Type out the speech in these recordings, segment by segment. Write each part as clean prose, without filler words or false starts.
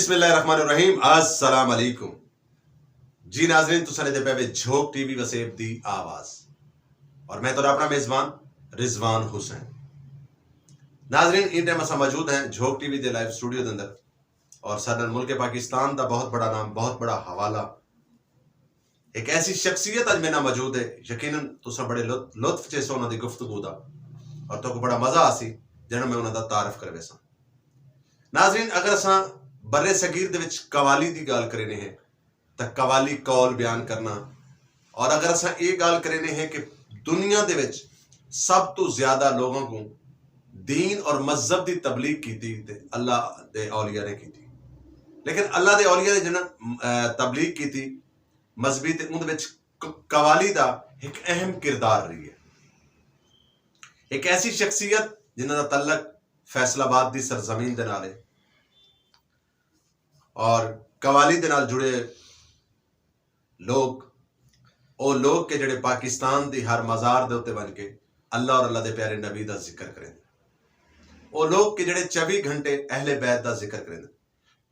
बिस्मिल्लाहिर्रहमानिर्रहीम अस्सलाम वालेकुम जी नाज़रीन तुसां दे पे झोक टीवी वसेब दी आवाज और मैं तो अपना मेजबान रिजवान हुसैन। नाज़रीन इन टाइम असां मौजूद हैं झोक टीवी दे लाइव स्टूडियो दे अंदर और साडा मुल्क पाकिस्तान दा बहुत बड़ा नाम बहुत बड़ा हवाला एक ऐसी शख्सियत अज मेरे नाल मौजूद है यकीनन तुसां बड़े लुत्फ चेसो उन्हां दी गुफ्तगू दा और तो बड़ा मजा आसी जिन्हां मैं उन्हां दा तारफ करवेसां। नाज़रीन अगर असां बर्रे सगीर दे विच कवाली दी गाल करेने हैं तो कवाली कौल बयान करना और अगर असां ये गाल करेने हैं कि दुनिया दे विच सब तो ज्यादा लोगों को दीन और मजहब की तबलीग की थी ते अल्लाह दे औलिया ने की थी, लेकिन अल्लाह दे औलिया ने जिन्हां तबलीग की थी मजहबी ते उन विच कवाली दा एक अहम किरदार रही है। एक ऐसी शख्सियत जिन्हां दा तल्लक फैसलाबाद दी सरजमीन दे नाल है और कवाली दे नाल जुड़े लोग के जड़े पाकिस्तान दी हर मज़ार दे उत्ते बन के अल्लाह और अल्लाह दे प्यारे नबी दा जिक्र करें, वो लोग के जड़े 24 घंटे अहले बैत दा जिक्र करें।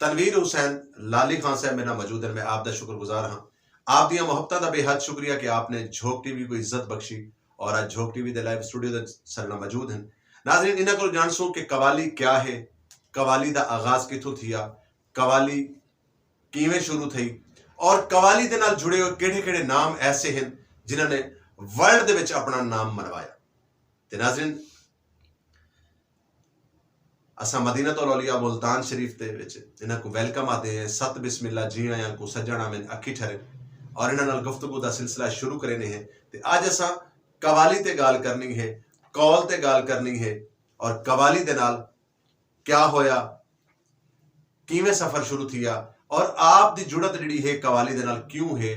तनवीर हुसैन लाली खान साहब मेरा मौजूद है, मैं आप दा शुक्रगुजार हाँ, आप दियां मोहब्बतां दा बेहद शुक्रिया कि आपने झोक टीवी को इज्जत बख्शी और आज झोक टीवी दे लाइव स्टूडियो दे सरना मौजूद हैं। नाज़रीन इन्हां को जानसो कि कवाली क्या है, कवाली दा आगाज किथों थिया, कवाली किवें शुरू थी और कवाली दे नाल जुड़े हुए केड़े-केड़े नाम ऐसे हैं जिन्हां ने वर्ल्ड दे विच अपना नाम मनवाया। ते नाज़रीन असा मदीनतुल औलिया मुल्तान शरीफ दे विच इन्हां को वेलकम आते हैं, सत बिस्मिल्लाह जी आया को सज्जणा में अखी ठहरे और इन्हां नाल गुफ्तगू दा सिलसिला शुरू करने हैं। ते आज असा कवाली ते गाल करनी है, कौल ते गाल करनी है और कवाली दे नाल क्या होया, किवें सफर शुरू थिया और आप दी जुड़त जिहड़ी है कवाली दे नाल क्यों है,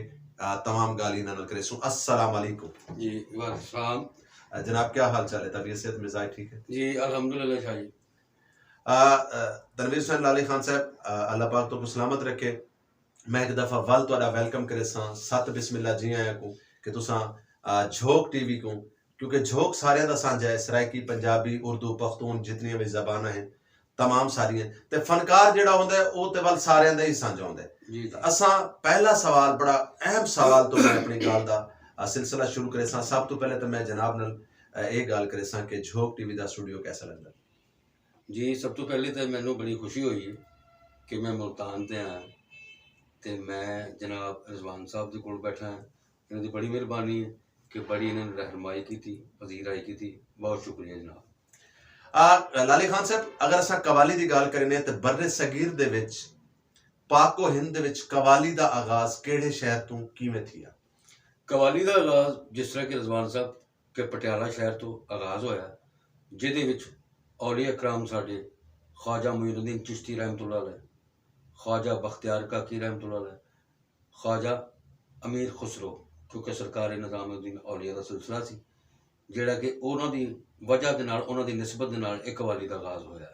तमाम गाली नाल करेसु। अस्सलाम वालेकुम जी वालेकुम सलाम जनाब, क्या हाल चाल है, तबीयत सेहत मिजाज ठीक है जी अल्हम्दुलिल्लाह शाह जी। तनवीर हुसैन लाली खान साहब अल्लाह पाक तो सलामत रखे। मैं एक दफा वल तुहाडा वेलकम करे सत बिस्मिल्लाह जी आया को कि तुसां झोक टीवी को, क्योंकि झोक सारे दा सांझा है, सराइकी पंजाबी उर्दू पख्तून जितनी भी ज़बानां हैं तमाम सारियां ते फनकार जिहड़ा हुंदा है वो ते वल सारियां दा ही सांझा हुंदा है जी। असां पहला सवाल बड़ा अहम सवाल तो मैं अपनी गाल दा सिलसिला शुरू करे सब तो पहले तो मैं जनाब नाल ये गाल करे कि झोक टीवी दा स्टूडियो कैसा लगदा जी। सब तो पहले तो मैनू बड़ी खुशी हुई है कि मैं मुल्तान ते आया ते मैं जनाब रिजवान साहब दे कोल बैठा है। इन्हां दी बड़ी मेहरबानी है कि बड़ी इन्होंने रहनुमाई की थी, पजीराई की थी, बहुत शुक्रिया जनाब। लाली खान साहब अगर असां कवाली दी गाल करने तो बर्रे सगीर दे विच पाको हिंद दे विच कवाली दा आगाज केड़े शहर तो किवें थिया? कवाली दा आगाज जिस तरह कि रिजवान साहब के पटियाला शहर तो आगाज होया, जिहदे विच औलिया कराम साडे ख्वाजा मुईनुद्दीन चिश्ती रहमतुल्लाह अलैह, ख्वाजा बख्तियार काकी रहमतुल्लाह अलैह, ख्वाजा अमीर खुसरो, क्योंकि सरकार निज़ामुद्दीन औलिया दा सिलसिला सी जिहड़ा कि उन्हां दी वजह दे नाल उन्हां दी निस्बत दे नाल एक कवाली दा आगाज होया।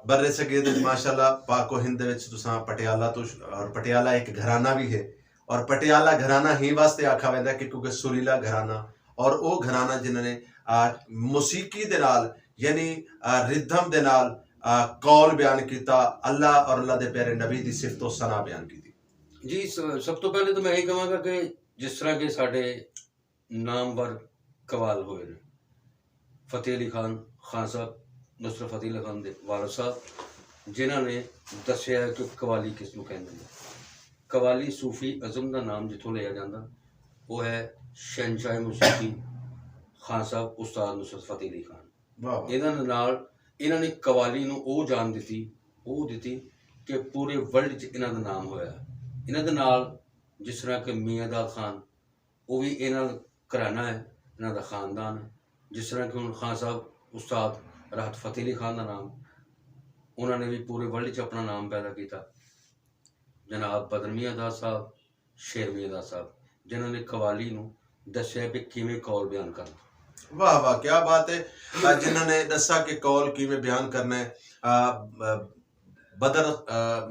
बर्रे सगीर दे माशाअल्लाह पाको हिंद विच तुसां पटियाला तो, और पटियाला एक घराना भी है और पटियाला घराना ही वास्ते आखा वेंदा कि क्योंकि सुरीला घराना और वो घराना जिन्होंने मौसीकी दे नाल यानी रिदम दे नाल कौल बयान किया, अल्लाह और अल्लाह दे प्यारे नबी दी सिफत और सना बयान की जी। सब तो पहले तो मैं यही कहांगा कि जिस तरह के साडे नामवर कवाल हुए ने, फतेह अली खान साहब, नुसरत फतेह अली खान दे वारिस साहब, जिन्हां ने दस्सिया कि कवाली किस नूं कहंदे ने। कवाली सूफी अज़म का नाम जिथों लिया जाता वो है शहनशाह मौसीकी खान साहब उस्ताद नुसरत फतेह अली खान। इन्हां ने कवाली नूं वो जान दी कि पूरे वर्ल्ड च इन्हां दा नाम होया। इन्हां दे नाल जिस तरह कि मियाँ दाद खान वो भी इन्हां घराना है, इन्हां दा खानदान है। जिस तरह कि हुण खान साहब उस्ताद राहत फतेह अली खान का नाम, उन्होंने भी पूरे वर्ल्ड च अपना नाम पैदा किया। जनाब बदर मियाँ दाद साहब, शेर मियाँ दाद साहब, जिन्होंने कवाली नूं दस्सिया कि किवें कौल बयान करना। वाह वाह क्या बात है, जिन्होंने दसा कि कौल किवें बयान करना है। बदर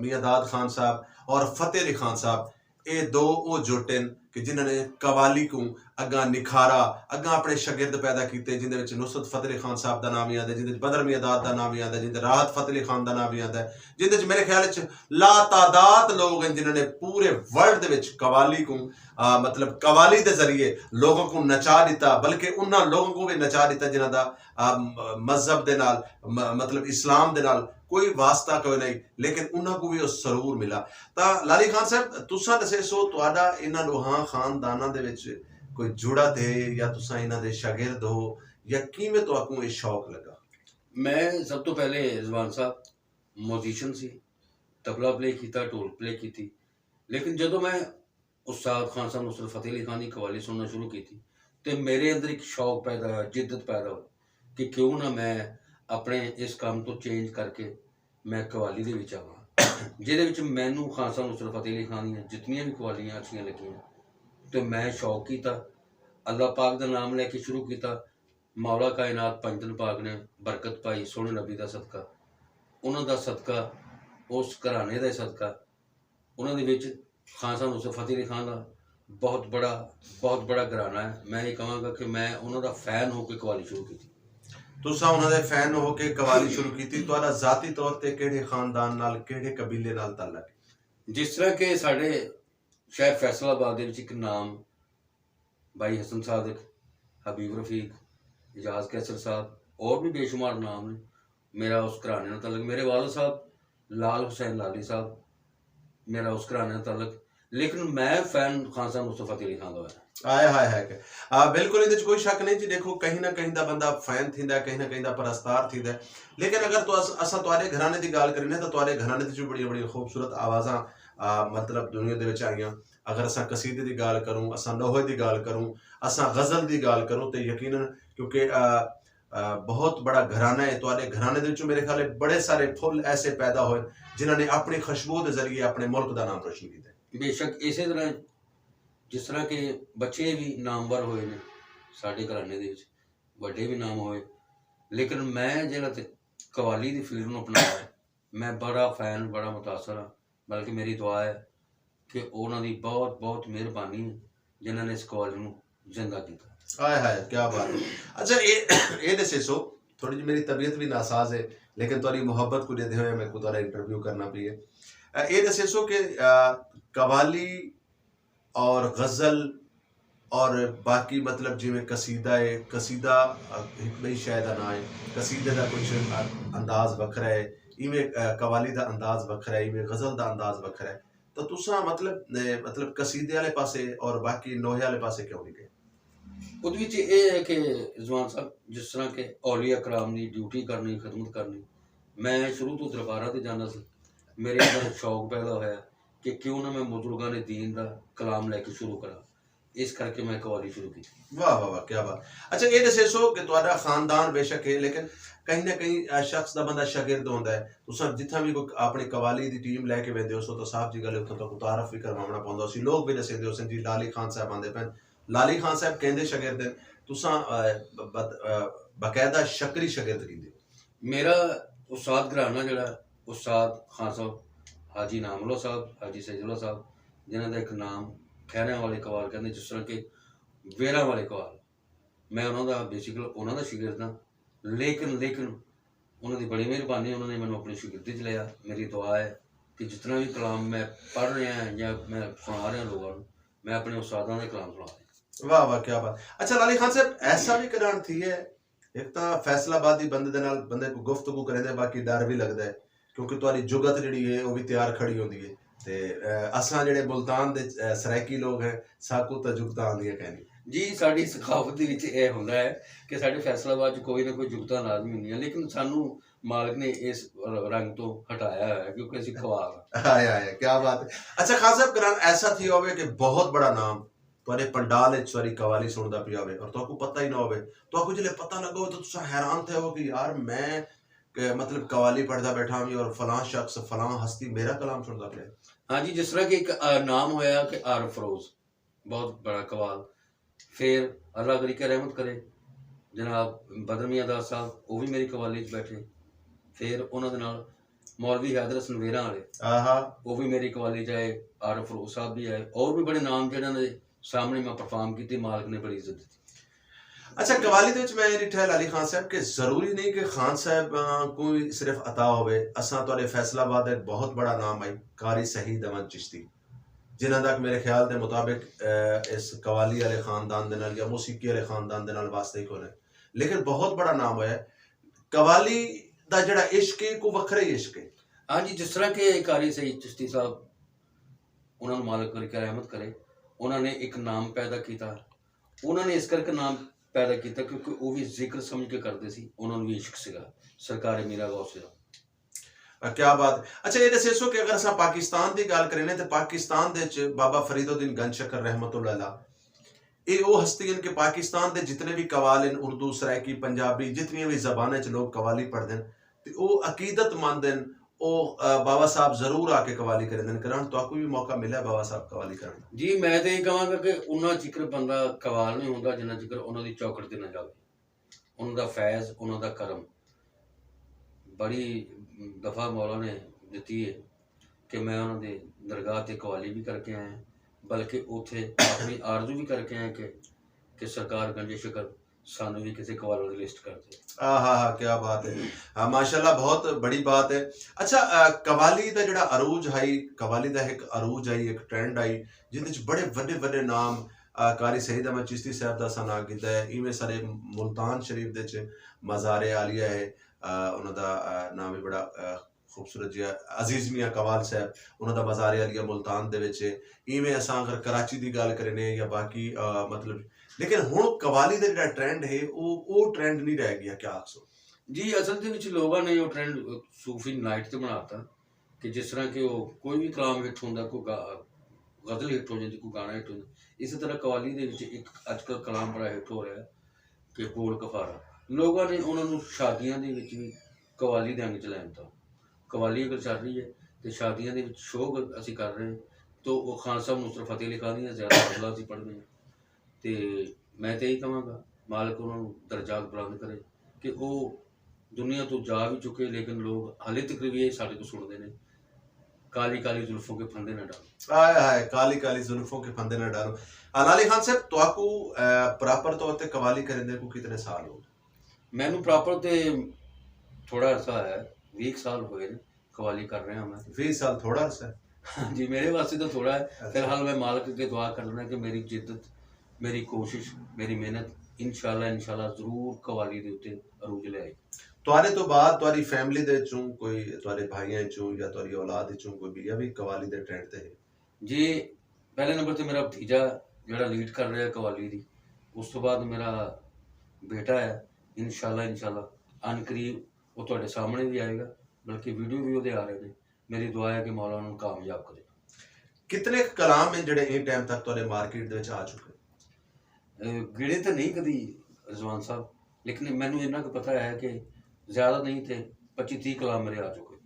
मियाँ दाद खान साहब और फतेह अली खान साहब ये दो वो जुट हैं कि जिन्होंने कवाली को अग्गा निखारा, अग्गा अपने शागिर्द पैदा किए, जिन्हें नुसरत फतेह अली खान साहब का नाम याद है, जिन्हें बदर मियादाद का नाम याद है, जिन्हें राहत फतेह अली खान का नाम याद है, जिन्हें मेरे ख्याल ला तादाद लोग हैं जिन्होंने पूरे वर्ल्ड के कवाली को मतलब कवाली के जरिए लोगों को नचा दिता, बल्कि उन्होंने लोगों को भी नचा दिता जिन्हों का मजहब के नाल मतलब इस्लाम के नाल कोई वास्ता कोई नहीं, लेकिन उन्होंने को भी उस सरूर मिला। तो लाली खान साहब तुसा दसे सो तुहाडा इन्हां दोहां खानदानां दे विच कोई जुड़ा थे या तुसा इन्हां दे शागिर्द हो या किवें तुहाकू ये शौक लगा? मैं सब तो पहले रिजवान साहब म्यूजिशियन सी, तबला प्ले किया, ढोल प्ले की थी, लेकिन जदों मैं उस्ताद खान साहब नुसरत फतेह अली खान की कवाली सुनना शुरू की थी तो मेरे अंदर एक शौक पैदा हुआ, जिद्दत पैदा हुई कि क्यों ना मैं अपने इस काम तो चेंज करके मैं कवाली दे विच आवां, जिहदे विच मैनू खान साहब नुसरत फतेह अली खान दी जितनियां भी कवालियां अच्छियां लगियां तो मैं शौक किया, अल्लाह पाक का नाम लैके शुरू किया। मौला कायनात पंजन पाक ने बरकत पाई सोहने नबी का सदका, उन्हों का सदका, उस घराने का सदका, उन्होंने विच खान साहब नुसरत फतेह अली खान का बहुत बड़ा घराना है। मैं ये कहूँगा कि मैं उन्होंने फैन होकर कवाली शुरू की थी। तुसा उन्हां दे फैन हो के कवाली शुरू की थी, तुहाडा जाती तौर ते किहड़े खानदान नाल किहड़े कबीले नाल ताल्लुक है? जिस तरह के साढ़े शहर फैसलाबाद दे विच एक नाम भाई हसन सादिक, हबीब रफीक, एजाज कैसर साहब और भी बेशुमार नाम ने, मेरा उस घराने नाल ताल्लुक। मेरे वालिद साहब लाल हुसैन लाली साहब, मेरा उस घराने नाल ताल्लुक, लेकिन मैं फैन खान साहब नुसरत फतेह अली खान का होया। आए हाय है के बिल्कुल इहदे च कोई शक नहीं जी। देखो कहीं ना कहीं दा बंदा फैन थींदा है, कहीं ना कहीं दा परस्तार थींदा है, लेकिन अगर तो असां तुहाडे घराने दी गल करिए तो तुहाडे घराने दी बड़ी बड़ी खूबसूरत आवाज़ां मतलब दुनिया दे विच आईयां। अगर असां कसीदे दी गल करूं, असां नोहे दी गल करूं, असां गज़ल दी गल करूं तो यकीनन क्योंकि बहुत बड़ा घराना है तुहाडे घराने दे विचों मेरे ख्याल है बड़े सारे फुल ऐसे पैदा होए जिन्होंने अपनी खुशबू के जरिए अपने मुल्क का नाम रोशन किया। बेशक इसे तरह जिस तरह के बच्चे भी नामवर होए ने साडे घराने दे विच, वड्डे भी नाम होए, लेकिन मैं जिहड़ा ते कवाली दी फील्ड नूं अपनाया मैं बड़ा फैन, बड़ा मुतासर हाँ। बल्कि मेरी दुआ है कि उन्हां दी बहुत बहुत मेहरबानी है जिन्हां ने इस कवाली नूं जिंदा किया। आय हाय क्या बात है। अच्छा ये दसे सो थोड़ी जी मेरी तबीयत भी नासाज है, लेकिन तुहारी मोहब्बत को देते हुए मेरे को तुहारा इंटरव्यू करना भी है। ये दसे सो कि कवाली और गज़ल और बाकी मतलब जिमें कसीदा है, कसीदा एक बड़ी शायद ना है, कसीदे का कुछ अंदाज वखरा है, इवें कवाली का अंदाज वखरा है, इवें गज़ल का अंदाज वखरा है। तो तुसा मतलब कसीदे वाले पासे और बाकी नोहे वाले पासे क्यों नहीं गए? ਉਹਦੇ ਵਿੱਚ ਇਹ ਹੈ ਕਿ ਰਿਜ਼ਵਾਨ ਸਾਹਿਬ ਜਿਸ ਤਰ੍ਹਾਂ ਕਿ ਔਲੀਆ ਕਰਾਮ ਦੀ ਡਿਊਟੀ ਕਰਨੀ, ਖਿਦਮਤ ਕਰਨੀ, ਮੈਂ ਸ਼ੁਰੂ ਤੋਂ ਦਰਬਾਰਾਂ ਤੇ ਜਾਂਦਾ ਸੀ। ਮੇਰੇ ਅੰਦਰ ਸ਼ੌਕ ਪੈਦਾ ਹੋਇਆ ਕਿ ਕਿਉਂ ਨਾ ਮੈਂ ਬਜ਼ੁਰਗਾਂ ਦੇ दीन ਦਾ ਕਲਾਮ ਲੈ ਕੇ ਸ਼ੁਰੂ ਕਰਾਂ, ਇਸ ਕਰਕੇ मैं कवाली शुरू की। वाह वाह वाह क्या बात। अच्छा ये दसे सो कि तुहाडा खानदान बेशक है, लेकिन कहीं ना कहीं शख्स का बंदा शागिर्द होंदा है, तुसां जिथा भी कोई अपनी कवाली दी टीम लैके वेंदे हो सो तो साहब जी गल उत्थों तक तारफ भी करवाना पौंदा सी, लोग भी दसेंदे हो सन जी लाली खान साहब आंदे पैन, लाली खान साहब कहंदे शागिर्द हैं, तुसां बाकायदा शकरी शागिर्द कींदे हो। मेरा उस्ताद घराना जिहड़ा उस्ताद खान साहब हाजी नामुल्ला साहब, हाजी सैजुल्ला साहब, जिन्हां दा एक नाम खैरिਆਂ वाले कवाल कहते, जिस तरह के वेरा वाले कवाल, मैं उन्होंने बेसिकल उन्होंने शागिर्द हाँ, लेकिन उन्होंने बड़ी मेहरबानी, उन्होंने मैंने अपनी शागिर्दी च लिया। मेरी दुआ है कि जितना भी कलाम मैं पढ़ रहा या मैं सुना रहा लोगों को, मैं अपने उस्तादां दे कलाम सुना रहा। वाह वाह क्या बात। अच्छा लाली खान साहब ऐसा भी करान थी है, एक तो फैसलाबादी बंदे दे नाल बंदे को गुफ्तगू करे दे, बाकी डर भी लगता है क्योंकि तुहारी जुगत जिहड़ी है वो भी तैयार खड़ी होंदी है ते असां जिहड़े मुल्तान दे सराइकी लोग हैं साकू तो जुगतां आंदियां कहनी जी। साडी सखावत दे विच इह हुंदा है कि साडे फैसलाबाद च कोई ना कोई जुगतां लाजमी हुंदियां, लेकिन सानू मालिक ने इस रंग तो हटाया है क्योंकि असीं खवाब। हाय हाय क्या बात है। अच्छा खान साहब करान ऐसा थी होवे कि बहुत बड़ा नाम तुहारे पंडाल विच तुहारी कवाली सुनदा पिया होवे और तुहाकू पता ही ना होवे, तुहाकू जिहले पता लगा हो तो तुसां हैरान थे हो कि यार मैं मतलब कवाली पढ़दा बैठा हूं और फलां शख्स फलां हस्ती मेरा कलाम सुनदा पिया। हाँ जी, जिस तरह कि एक नाम होया कि आर फरोज, बहुत बड़ा कवाल। फिर अल्लाह करी के रहमत करे जनाब बदर मियां दास साहब, वो भी मेरी कवाली च बैठे। फिर उन्होंने नाल मौलवी हैदर हसन वेरा वाले, आहा वो भी मेरी कवाली चाहे आरफ फरूख साहब भी है, और भी बड़े नाम जिन्होंने सामने मैं परफॉर्म की, मालिक ने बड़ी इज्जत दी। अच्छा कवाली ਦੇ ਵਿੱਚ ਮੈਂ ਇਹ ਡਿਠਾ ਅਲੀ ਖਾਨ ਸਾਹਿਬ ਕਿ ਜ਼ਰੂਰੀ ਨਹੀਂ ਕਿ ਖਾਨ ਸਾਹਿਬ ਕੋਈ ਸਿਰਫ ਅਤਾ ਹੋਵੇ। ਅਸਾਂ ਤੁਹਾਡੇ ਫੈਸਲਾਬਾਦ ਦਾ ਇੱਕ ਬਹੁਤ ਬੜਾ ਨਾਮ ਹੈ ਕਾਰੀ ਸਹੀਦ ਅਹਿਮਦ ਚਿਸ਼ਤੀ, ਜਿਨ੍ਹਾਂ ਦਾ ਮੇਰੇ ਖਿਆਲ ਦੇ ਮੁਤਾਬਿਕ ਇਸ ਕਵਾਲੀ ਵਾਲੇ ਖਾਨਦਾਨ ਦੇ ਨਾਲ ਜਾਂ ਮੌਸੀਕੀ ਵਾਲੇ ਖਾਨਦਾਨ ਦੇ ਨਾਲ ਵਾਸਤਾ ਹੀ ਕੋਈ ਨਹੀਂ, ਲੇਕਿਨ ਬਹੁਤ ਬੜਾ ਨਾਮ ਹੋਇਆ ਕਵਾਲੀ ਦਾ ਜਿਹੜਾ ਇਸ਼ਕ ਹੈ ਕੋ ਵੱਖਰਾ ਹੀ ਇਸ਼ਕ ਹੈ। हाँ जी, जिस तरह के कारी सईद चिश्ती साहब, उन्होंने मालिक करके रहमत करे, उन्होंने एक नाम पैदा किया। उन्होंने इस करके नाम पैदा किया क्योंकि वो भी जिक्र समझ के करते सी, उन्होंने भी इश्क सीगा सरकार मीरा गौस ਦਾ। क्या बात। अच्छा ये दसो कि अगर असां पाकिस्तान की गल करें तो पाकिस्तान दे विच बाबा फरीदुद्दीन गंज शकर रहमतुल्लाह अलैह ये वो हस्ती हैं कि पाकिस्तान के जितने भी कवाल हैं, उर्दू सराइकी पंजाबी जितनी भी जबानें च लोग कवाली पढ़ते हैं तो वो अकीदतमंद हैं, वो बाबा साहब जरूर आके कवाली करें करान। तो भी मौका मिला बाबा साहब कवाली करने? जी मैं तो ये कहांगा कि उन्ना जिक्र बंदा कवाल नहीं होंदा जिन्ना जिक्र उन्होंने चौकट ते ना जावे, उन्होंने फैज़ उन्होंने करम। बड़ी दफ़ा मौला ने दी है कि मैं उन्होंने दरगाह ते कवाली भी करके आया, बल्कि उत्थे अपनी आरजू भी करके आया कि सरकार गंज शकर सानू भी किसी कवाल की लिस्ट कर दे। हाँ क्या बात है। हाँ माशाल्लाह बहुत बड़ी बात है। अच्छा कवाली का जिहड़ा अरूज है, कवाली का एक अरूज है, एक ट्रेंड है जिहदे बड़े वड्डे वड्डे नाम कारी सईद अहमद चिश्ती साहब का सना कीता है। इवें सारे मुल्तान शरीफ दे च मज़ारे आलिया है, उन्हां दा नाम भी बड़ा खूबसूरत जिहा अजीज मियाँ कवाल साहब, उन्हां दा मज़ारे आलिया मुल्तान दे विच। इवें असां अगर कराची की गल करें या बाकी मतलब, लेकिन हुण कवाली का जिहड़ा ट्रेंड है वो ट्रेंड नहीं रह गया, क्या आखसो? जी असल ਦੇ ਵਿੱਚ ਲੋਕਾਂ ਨੇ ਉਹ ਟ੍ਰੈਂਡ ਸੂਫੀ ਨਾਈਟ ਤੇ ਬਣਾਤਾ ਕਿ ਜਿਸ ਤਰ੍ਹਾਂ ਕਿ ਉਹ ਕੋਈ ਵੀ ਕਲਾਮ ਹਿੱਟ ਹੁੰਦਾ, ਕੋਈ ਗਜ਼ਲ ਹਿੱਟ ਹੋ ਜਾਂਦੀ, ਕੋਈ ਗਾਣਾ ਹਿੱਟ ਹੋ ਜਾਂਦਾ, ਇਸੇ ਤਰ੍ਹਾਂ ਕਵਾਲੀ ਦੇ ਵਿੱਚ ਇੱਕ ਅੱਜ ਕੱਲ੍ਹ ਕਲਾਮ ਬੜਾ ਹਿੱਟ ਹੋ ਰਿਹਾ ਕਿ ਗੋਲ ਕਫਾਰਾ। ਲੋਕਾਂ ਨੇ ਉਹਨਾਂ ਨੂੰ ਸ਼ਾਦੀਆਂ ਦੇ ਵਿੱਚ ਵੀ ਕਵਾਲੀ ਦੇ ਅੰਗ ਚ ਲੈ ਦਿੱਤਾ। ਕਵਾਲੀ ਅਗਰ ਚੱਲ ਰਹੀ ਹੈ ਤੇ ਸ਼ਾਦੀਆਂ ਦੇ ਵਿੱਚ ਸ਼ੋਅ ਅਸੀਂ ਕਰ ਰਹੇ ਹਾਂ ਤਾਂ ਉਹ ਖਾਨ ਸਾਹਿਬ ਨੁਸਰਤ ਫਤਿਹ ਅਲੀ ਖਾਨ ਦੀਆਂ ਜ਼ਿਆਦਾ ਗਜ਼ਲਾਂ ਅਸੀਂ ਪੜ੍ਹਦੇ ਹਾਂ। ਤੇ ਮੈਂ ਤਾਂ ਇਹੀ ਕਹਾਂਗਾ ਮਾਲਕ ਉਹਨਾਂ ਨੂੰ ਦਰਜਾਤ ਬੁਲੰਦ ਕਰੇ ਕਿ ਉਹ दुनिया तो जा भी चुके, लेकिन लोग हाले तक भी ये साढ़े को सुनते हैं, काली काली जुल्फों के फंदे न डालो। हाय हाय काली काली जुल्फों के फंदे न डालो। अली खान साहब तो प्रॉपर तौर पे कवाली करने को कितने साल हो गए? मैनू प्रॉपर ते थोड़ा अरसा है, 20 साल हुए ने कवाली कर रहा मैं। 20 साल थोड़ा अरसा है जी, मेरे वास्ते तो थोड़ा है। फिलहाल मैं मालिक के दुआ कर रहा कि मेरी जिद्दत, मेरी कोशिश, मेरी मेहनत इंशाल्लाह जरूर कवाली के उत्ते अरूज ले आई। तुआरे तो बाद तुआरी फैमिली दे चों कोई तुआरे भाइयां चों या तुआरी औलाद चों कोई भी भी कवाली दे ट्रेंड ते है? जी पहले नंबर ते मेरा भतीजा जेड़ा लीड कर रहा है कवाली दी, उस तो बाद मेरा बेटा है। इंशाल्लाह अन करीब वो तुहाडे सामने भी आएगा, बल्कि वीडियो भी उहदे आ रहे हैं। मेरी दुआ है कि मौला उन्हें कामयाब करे। कितने कलाम हैं जेड़े इन टाइम तक तुआरे मार्केट दे विच आ चुके? गिणे तो नहीं कदी रिजवान साहब, लेकिन मैनू इन्ना को पता है कि ज्यादा नहीं थे, 25-30 कलाम मेरे आ चुके।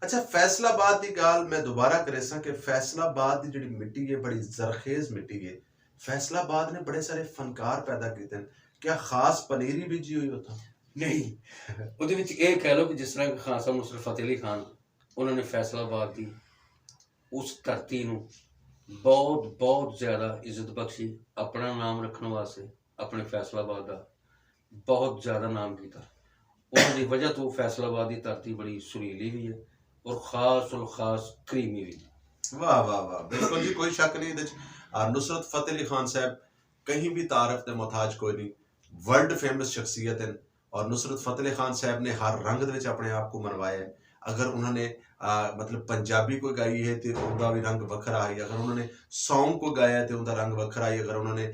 अच्छा फैसलाबाद की गल मैं दोबारा करे सा कि फैसलाबाद की जिहड़ी मिट्टी है बड़ी जरखेज मिट्टी है। फैसलाबाद ने बड़े सारे फनकार पैदा किए, क्या खास पनीरी बीजी हुई होता? नहीं ਉਹਦੇ ਵਿੱਚ ਇਹ ਕਹਿ ਲਓ ਕਿ ਜਿਸ ਤਰ੍ਹਾਂ ਖਾਨ ਸਾਹਿਬ ਨੁਸਰਤ ਫਤਿਹ ਅਲੀ ਖਾਨ ਉਹਨਾਂ ਨੇ ਫੈਸਲਾਬਾਦ ਦੀ ਉਸ ਧਰਤੀ ਨੂੰ ਬਹੁਤ ਬਹੁਤ ਜ਼ਿਆਦਾ ਇੱਜ਼ਤ ਬਖਸ਼ੀ, ਆਪਣਾ ਨਾਮ ਰੱਖਣ ਵਾਸਤੇ ਆਪਣੇ ਫੈਸਲਾਬਾਦ ਦਾ ਬਹੁਤ ਜ਼ਿਆਦਾ ਨਾਮ ਕੀਤਾ। उन्होंने वजह तो फैसलाबाद की धरती बड़ी सुरीली भी है और ख़ास करीमी भी। वाह वाह वाह बिल्कुल जी, कोई शक नहीं। नुसरत फतेह अली खान साहब कहीं भी तारफ के मोहताज कोई नहीं, वर्ल्ड फेमस शख्सियत है। और नुसरत फतेह अली खान साहब ने हर रंग दे विच अपने आप को मनवाया है। अगर उन्होंने मतलब पंजाबी को गाई है तो उनका भी रंग वखरा है, अगर उन्होंने सॉन्ग को गाया है तो उनका रंग वखरा है, अगर उन्होंने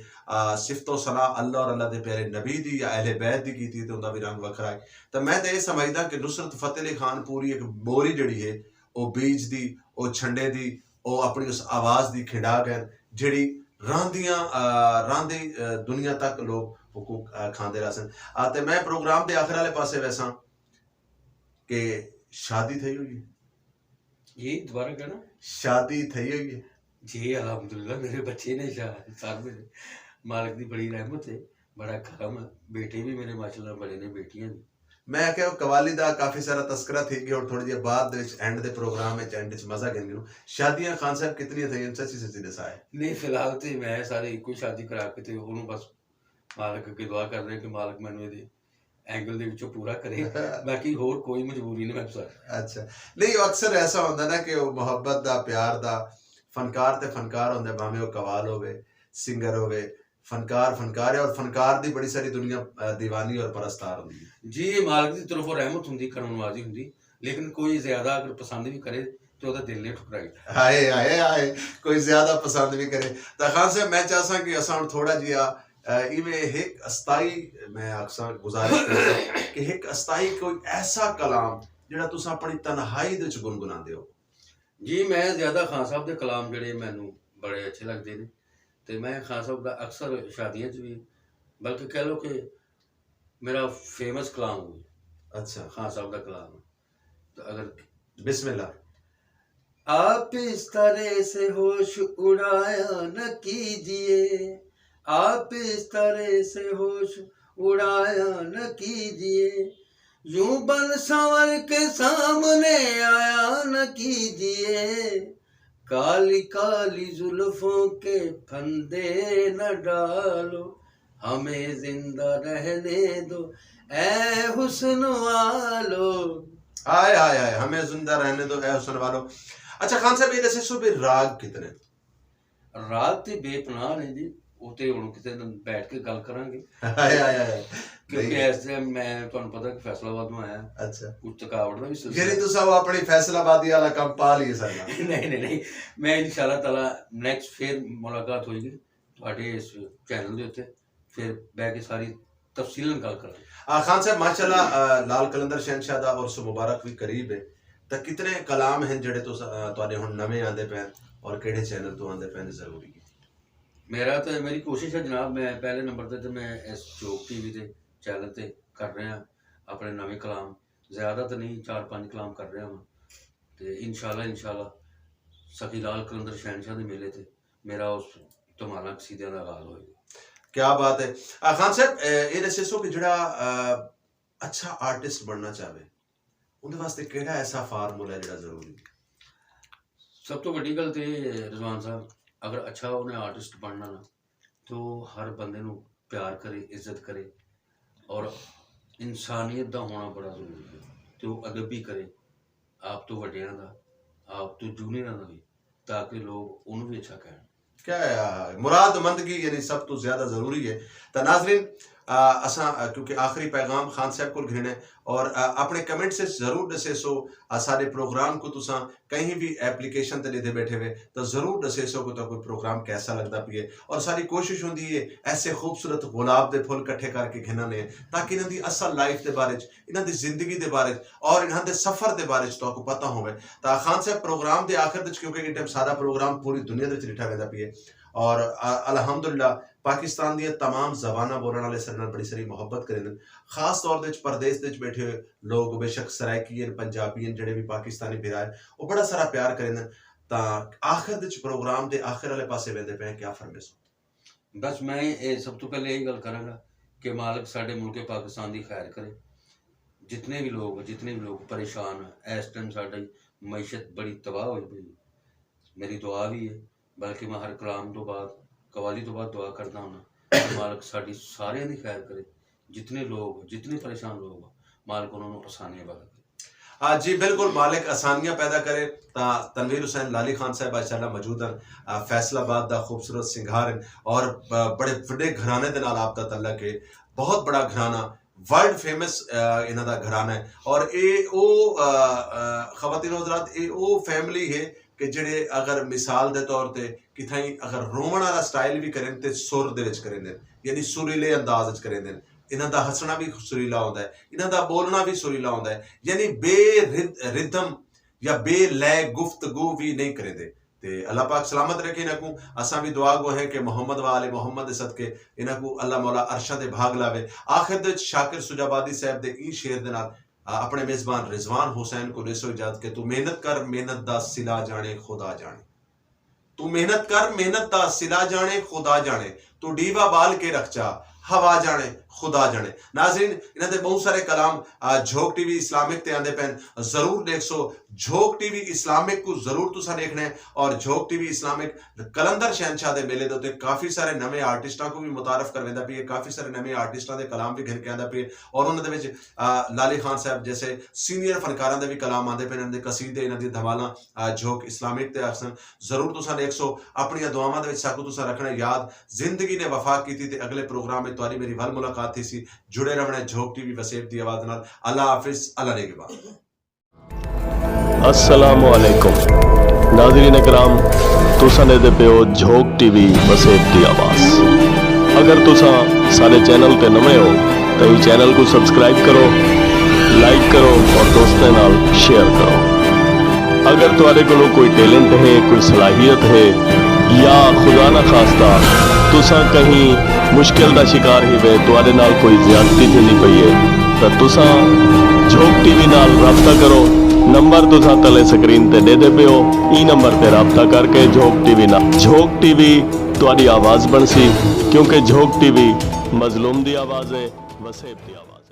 सिफतो सलाह अल्लाह और अल्लाह के प्यारे नबी दी या अहले बैत दी की तो उनका भी रंग वखरा है। तो मैं तो ये समझदा कि नुसरत फतेह अली खान पूरी एक बोरी जिहड़ी है वो बीज दी, वो छंडे दी, वो अपनी उस आवाज़ की खिंडा गए जिहड़ी रांदी दुनिया तक लोग वो खाते रह सन। तो मैं प्रोग्राम के आखिर वाले पासे वैसा कि शादी थी हुई है? जी दोबारा कहना। शादी थी हुई है? जी अल्हम्दुलिल्लाह मेरे बच्चे ने साथ में मालिक की बड़ी रहमत है, बड़ा करम है। बेटे भी मेरे माशाल्लाह बड़े ने, बेटियां भी। ਮੈਂ ਕਿਹਾ ਕਵਾਲੀ ਦਾ ਕਾਫੀ ਸਾਰਾ ਤਸਕਰਾ ਥੀ ਗਿਆ और थोड़ी देर बाद ਦੇ ਵਿੱਚ ਐਂਡ ਦੇ ਪ੍ਰੋਗਰਾਮ ਵਿੱਚ ਐਂਡ ਵਿੱਚ ਮਜ਼ਾ ਗਿਣ ਗਿਣੂ ਸ਼ਾਦੀਆਂ ਖਾਨ ਸਾਹਿਬ ਕਿਤਨੀਆਂ ਥਈਆਂ ਸੱਚੀ ਸੱਚੀ ਦਸਾਏ नहीं फिलहाल तो मैं सारे एक ही शादी करा के ते ਉਹਨੂੰ ਬਸ ਮਾਲਕ ਅੱਗੇ ਦੁਆ ਕਰ ਰਹੇ ਕਿ ਮਾਲਕ ਮੈਨੂੰ ਇਹਦੇ ਐਂਗਲ ਦੇ ਵਿੱਚੋਂ ਪੂਰਾ ਕਰੇ ਬਾਕੀ ਹੋਰ ਕੋਈ ਮਜਬੂਰੀ ਨਹੀਂ ਮੇਰੇ ਸਾਥ ਅੱਛਾ ਨਹੀਂ ਉਹ ਅਕਸਰ ਐਸਾ ਹੁੰਦਾ ਨਾ ਕਿ ਉਹ ਮੁਹੱਬਤ ਦਾ ਪਿਆਰ ਦਾ ਫਨਕਾਰ ਤੇ ਫਨਕਾਰ ਹੁੰਦਾ ਭਾਵੇਂ ਉਹ ਕਵਾਲ ਹੋਵੇ ਸਿੰਗਰ ਹੋਵੇ फनकार फनकार है और फनकार दी बड़ी सारी दुनिया दीवानी और परस्तार होती है जी ये मालिक की तरफ रहमत होंगी करनवाजी होंगी लेकिन कोई ज्यादा अगर पसंद भी करे तो ਉਹਦਾ ਦਿਲ ਨਹੀਂ ਠੁਕਰਾਈਦਾ ਹਾਏ ਹਾਏ ਹਾਏ ਕੋਈ ਜ਼ਿਆਦਾ ਪਸੰਦ ਵੀ ਕਰੇ ਤਾਂ ਖਾਨ ਸਾਹਿਬ ਮੈਂ ਚਾਹਾਂ ਕਿ ਅਸਾਂ ਹੁਣ ਥੋੜਾ ਜਿਹਾ ਇਵੇਂ ਇੱਕ ਅਸਤਾਈ ਮੈਂ ਅਕਸਰ ਗੁਜ਼ਾਰਿਸ਼ ਕਰਦਾ ਕਿ ਇੱਕ ਅਸਤਾਈ ਕੋਈ ਐਸਾ ਕਲਾਮ ਜਿਹੜਾ ਤੁਸੀਂ ਆਪਣੀ ਤਨਹਾਈ ਦੇ ਵਿੱਚ ਗੁੰਗੁਣਾਉਂਦੇ ਹੋ ਜੀ ਮੈਂ ਜ਼ਿਆਦਾ ਖਾਨ ਸਾਹਿਬ ਦੇ ਕਲਾਮ ਜਿਹੜੇ ਮੈਨੂੰ ਬੜੇ ਅੱਛੇ ਲੱਗਦੇ ਨੇ ਤੇ ਮੈਂ ਖਾਨ ਸਾਹਿਬ ਦਾ ਅਕਸਰ ਸ਼ਾਦੀਆਂ 'ਚ ਵੀ ਬਲਕਿ ਕਹਿ ਲਓ ਕਿ ਮੇਰਾ ਫੇਮਸ ਕਲਾਮ ਹੋਵੇ अच्छा खान साहब का कलाम तो अगर बिस्मिल्लाह आप इस तरह से होश उड़ाया न कीजिए आप इस तरह से होश उड़ाया न कीजिए यूं बन संवर के सामने आया न कीजिए काली काली जुल्फों के फंदे न डालो हमें जिंदा रहने दो ऐ हुस्न वालो आए आए आए हमें जिंदा रहने दो ऐ हुस्न वालो अच्छा खान साहब ये दसे सो भी राग कितने राग ते बेपनाह ने जी उते हुण किते दिन बैठ के गल करांगे आए आए आए क्योंकि इस टाइम मैं तुहानू पता कि फैसलाबाद में आया अच्छा कुछ थकावट दा भी सिलसिला यानी तुसा वो अपनी फैसलाबादी वाला काम पा लिए सारा नहीं मैं इंशाअल्लाह ताला नेक्स्ट फिर मुलाकात होएगी तुहाडे इस चैनल दे उत्ते फिर बैठ के सारी तफसीलन गल करांगे खान साहब माशाल्लाह लाल कलंदर शहनशाह दा और सो मुबारक भी करीब है तो कितने कलाम हैं जेड़े तो तुहाडे हुण नवे आंदे पैन और केड़े चैनल तो आंदे पैन जरूरी है मेरा तो मेरी कोशिश है जनाब मैं पहले नंबर ते मैं इस जोक टीवी ते चैनल ते कर रहा अपने नवे कलाम ज़्यादा तो नहीं 4-5 कलाम कर रहा हाँ तो इंशाल्लाह सखी लाल कलंदर शहनशाह दे मेले ते मेरा उस धमाला कसीदियां दा आगाज़ होएगा क्या बात है खान साहब ये दसो कि जड़ा अच्छा आर्टिस्ट बनना चाहे उनके वास्ते केड़ा ऐसा फार्मूला है जड़ा जरूरी सब तो वड्डी गल ते रिजवान साहब अगर अच्छा उन्हें आर्टिस्ट बनना ना तो हर बंदे नू प्यार करे इज्जत करे और इंसानियत दा होना बड़ा जरूरी है तो अदब भी करे आप तो वड्डियां दा आप तो जूनियरां दा भी ताकि लोग उन्हें भी अच्छा कहन क्या है मुरादमंदगी यानी सब तो ज्यादा जरूरी है तो नाजरीन असा क्योंकि आखिरी पैगाम खान साहब को घिरने और अपने कमेंट से जरूर दसे सो सारे प्रोग्राम को तुसा कहीं भी एप्लीकेशन ते लेते बैठे हुए तो जरूर दसे सो को तो कोई प्रोग्राम कैसा लगता पिए और सारी कोशिश होंदी है ऐसे खूबसूरत गुलाब दे फुल इकट्ठे करके घिना ने ताकि इन्हां दी असल लाइफ दे बारे इन्हां दी जिंदगी दे बारे और इन्हां दे सफर दे बारे तो को पता होवे तो खान साहब प्रोग्राम दे आखिर दे क्योंकि इस टाइम सारा प्रोग्राम पूरी दुनिया दे लिठा वेंदा पिए और अल्हम्दुलिल्लाह पाकिस्तान दी तमाम ज़बाना बोलने वाले सर नाल बड़ी सारी मोहब्बत करें खास तौर पे परदेश दे बैठे हुए लोग बेशक सराइकी पंजाबी जेडे भी पाकिस्तानी बिरा है वो बड़ा सारा प्यार करें ता आखिर दे प्रोग्राम दे आखिर वाले पासे वेंदे पे क्या फरमाइश बस मैं ये सब तो पहले यही गल करांगा कि मालिक साडे मुल्क पाकिस्तान दी खैर करे जितने भी लोग परेशान हैं इस टाइम साडी मईशत बड़ी तबाह हो गई मेरी दुआ भी है बल्कि मैं हर कलाम तो बाद कवाली तो बाद दुआ करता हूँ कि मालिक साड़ी सारे की खैर करे जितने परेशान लोग मालिक उन्होंने आसानियां पैदा करे जी बिल्कुल मालिक आसानियां पैदा करे ता तनवीर हुसैन लाली खान साहब माशाल्लाह मौजूद हैं फैसलाबाद दा खूबसूरत सिंगार हैं और बड़े बड़े घराने दे नाल आपका तल्लक है बहुत बड़ा घराना वर्ल्ड फेमस इन्हां दा घराना है और ये ओ खवातीन हज़रात ये ओ फैमिली है कि जेडे अगर मिसाल दे तौर ते किथाई अगर रोमन वाला स्टाइल भी करें ते सुर दे विच करें यानी सुरीले अंदाज विच करें इन्हां दा हसना भी सुरीला होंदा है इन्हां दा बोलना भी सुरीला होंदा है यानी बे रिदम या बे लय गुफ्तगू भी नहीं करेंदे ते अल्लाह पाक सलामत रखे इन्हां को असां भी दुआ गो है कि मोहम्मद वाले मोहम्मद दे सदके इन्हां को अल्लाह मौला अरशा दे भाग लावे आखिर दे शाकिर सुजाबादी साहब दे ई शेर दे नाल अपने मेजबान रिजवान हुसैन को रेसो इजाजत के तू मेहनत कर मेहनत दा सिला जाने खुदा जाने तू मेहनत कर मेहनत दा सिला जाने खुदा जाने तू डीवा बाल के रख जा हवा जाने खुदा जाने। नाज़रीन इन्हां दे बहुत सारे कलाम झोंक टीवी इस्लामिक ते आंदे पैन, जरूर देखसो। झोंक टीवी इस्लामिक को जरूर तुसा देखना है। और झोंक टीवी इस्लामिक कलंदर शहनशाह दे मेले दे काफी सारे नवे आर्टिस्टां को भी मुतारफ करवेंदा पई है, काफी सारे नवे आर्टिस्टां दे कलाम भी घिन के आंदा पई है। और उन्हां दे विच लाली खान साहब जैसे सीनियर फनकारां दे भी कलाम आंदे पे, इन्हां दे कसीदे, इन्हां दी धमालां झोंक इस्लामिक ते अक्सर जरूर तुसा देखसो। अपनी दुआवां दे विच साकू तुसा रखना याद। जिंदगी ने वफा कीती ते अगले प्रोग्राम में तुहारी मेरी वल मुलाकात थी सी। जुड़े रहना झोंक टीवी वसेब दी आवाज नाल। अल्लाह हाफिज, अल्लाह नेगहबान। अस्सलामु अलैकुम नाज़रीन कराम, तुसा ने दे पियो झोंक टीवी वसेब दी आवाज़। अगर तुसा सारे चैनल ते नवे हो तो ये चैनल को सब्सक्राइब करो, लाइक करो और दोस्तों नाल शेयर करो। अगर तुहारे कोलों कोई टैलेंट है, कोई सलाहियत है, या खुदा ना खास्ता तुसा कहीं मुश्किल का शिकार ही वे, तुहारे नाल कोई ज्यादती थी पई है, तो तुसा झोंक टीवी नाल रब्ता करो। नंबर तुसा तले स्क्रीन ते दे दे पे हो। ई नंबर ते रब्ता करके झोंक टीवी ना, झोंक टीवी तुहाडी आवाज़ बनसी, क्योंकि झोंक टीवी मजलूम दी आवाज़ है, वसेब दी आवाज़।